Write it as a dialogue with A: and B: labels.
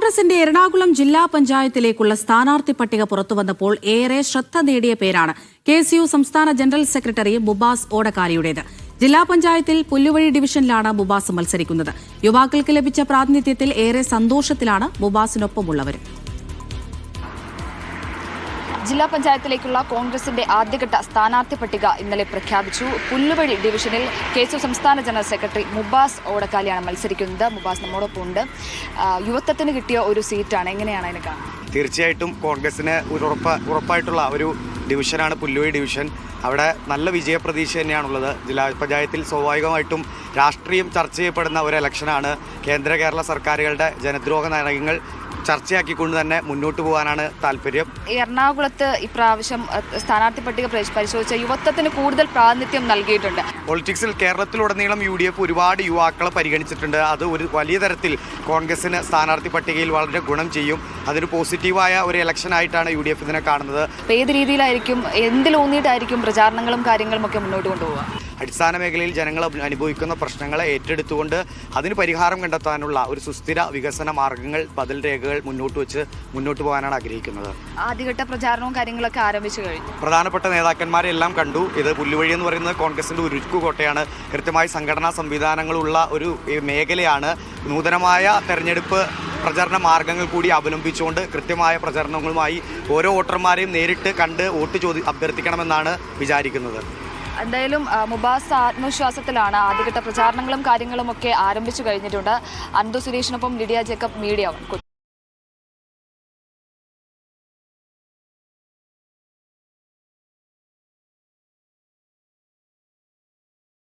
A: കോൺഗ്രസിന്റെ എറണാകുളം ജില്ലാ പഞ്ചായത്തിലേക്കുള്ള സ്ഥാനാർത്ഥി പട്ടിക പുറത്തുവന്നപ്പോൾ ഏറെ ശ്രദ്ധ നേടിയ പേരാണ് KSU സംസ്ഥാന ജനറൽ സെക്രട്ടറി മുബാസ് ഓടക്കാരിയുടേത്. ജില്ലാ പഞ്ചായത്തിൽ പുല്ലുവഴി ഡിവിഷനിലാണ് മുബാസ് മത്സരിക്കുന്നത്. യുവാക്കൾക്ക് ലഭിച്ച പ്രാതിനിധ്യത്തിൽ ഏറെ സന്തോഷത്തിലാണ് മുബാസിനൊപ്പമുള്ളവരും.
B: ജില്ലാ പഞ്ചായത്തിലേക്കുള്ള കോൺഗ്രസിന്റെ ആദ്യഘട്ട സ്ഥാനാർത്ഥി പട്ടിക ഇന്നലെ പ്രഖ്യാപിച്ചു. പുല്ലുവഴി ഡിവിഷനിൽ KSU സംസ്ഥാന ജനറൽ സെക്രട്ടറി മുബാസ് ഓടക്കാലിയാണ് മത്സരിക്കുന്നത്. മുബാസ് നമ്മോടൊപ്പം ഉണ്ട്. യുവത്വത്തിന് കിട്ടിയ ഒരു സീറ്റാണ്, എങ്ങനെയാണ് അതിനെ കാണുന്നത്?
C: തീർച്ചയായിട്ടും കോൺഗ്രസിന് ഉറപ്പായിട്ടുള്ള ഒരു ഡിവിഷനാണ് പുല്ലുവഴി ഡിവിഷൻ. അവിടെ നല്ല വിജയപ്രതീക്ഷ തന്നെയാണുള്ളത്. ജില്ലാ പഞ്ചായത്തിൽ സ്വാഭാവികമായിട്ടും രാഷ്ട്രീയം ചർച്ച ചെയ്യപ്പെടുന്ന ഒരു ഇലക്ഷനാണ്. കേരള സർക്കാരുകളുടെ ജനദ്രോഹ നയങ്ങൾ ചർച്ചയാക്കിക്കൊണ്ട് തന്നെ മുന്നോട്ട് പോകാനാണ് താല്പര്യം.
B: എറണാകുളത്ത് ഇപ്രാവശ്യം സ്ഥാനാർത്ഥി പട്ടിക പരിശോധിച്ച യുവത്വത്തിന് കൂടുതൽ പ്രാതിനിധ്യം നൽകിയിട്ടുണ്ട്.
C: പൊളിറ്റിക്സിൽ കേരളത്തിലുടനീളം UDF ഒരുപാട് യുവാക്കളെ പരിഗണിച്ചിട്ടുണ്ട്. അത് ഒരു വലിയ തരത്തിൽ കോൺഗ്രസിന് സ്ഥാനാർത്ഥി പട്ടികയിൽ വളരെ ഗുണം ചെയ്യും. അതൊരു പോസിറ്റീവായ ഒരു ഇലക്ഷനായിട്ടാണ് UDF ഇതിനെ കാണുന്നത്.
B: ഏത് രീതിയിലായിരിക്കും, എന്തിലൂന്നിയിട്ടായിരിക്കും പ്രചാരണങ്ങളും കാര്യങ്ങളും ഒക്കെ മുന്നോട്ട് കൊണ്ടുപോകുക?
C: അടിസ്ഥാന മേഖലയിൽ ജനങ്ങൾ അനുഭവിക്കുന്ന പ്രശ്നങ്ങളെ ഏറ്റെടുത്തുകൊണ്ട് അതിന് പരിഹാരം കണ്ടെത്താനുള്ള ഒരു സുസ്ഥിര വികസന മാർഗങ്ങൾ, ബദൽ രേഖകൾ മുന്നോട്ട് പോകാനാണ് ആഗ്രഹിക്കുന്നത്.
B: ആദ്യഘട്ട പ്രചാരണവും കാര്യങ്ങളൊക്കെ ആരംഭിച്ചു കഴിഞ്ഞു.
C: പ്രധാനപ്പെട്ട നേതാക്കന്മാരെ എല്ലാം കണ്ടു. ഇത് പുല്ലുവഴി എന്ന് പറയുന്നത് കോൺഗ്രസിൻ്റെ ഉരുക്കുകോട്ടയാണ്. കൃത്യമായി സംഘടനാ സംവിധാനങ്ങളുള്ള ഒരു മേഖലയാണ്. നൂതനമായ തെരഞ്ഞെടുപ്പ് പ്രചരണ മാർഗങ്ങൾ കൂടി അവലംബിച്ചുകൊണ്ട് കൃത്യമായ പ്രചരണങ്ങളുമായി ഓരോ വോട്ടർമാരെയും നേരിട്ട് കണ്ട് വോട്ട് അഭ്യർത്ഥിക്കണമെന്നാണ് വിചാരിക്കുന്നത്.
B: എന്തായാലും മുബാസ് ആത്മവിശ്വാസത്തിലാണ്. ആദ്യഘട്ട പ്രചാരണങ്ങളും കാര്യങ്ങളും ഒക്കെ ആരംഭിച്ചു കഴിഞ്ഞിട്ടുണ്ട്. അനന്തു സുരേഷിനൊപ്പം ലിഡിയ ജേക്കബ്, മീഡിയ 1.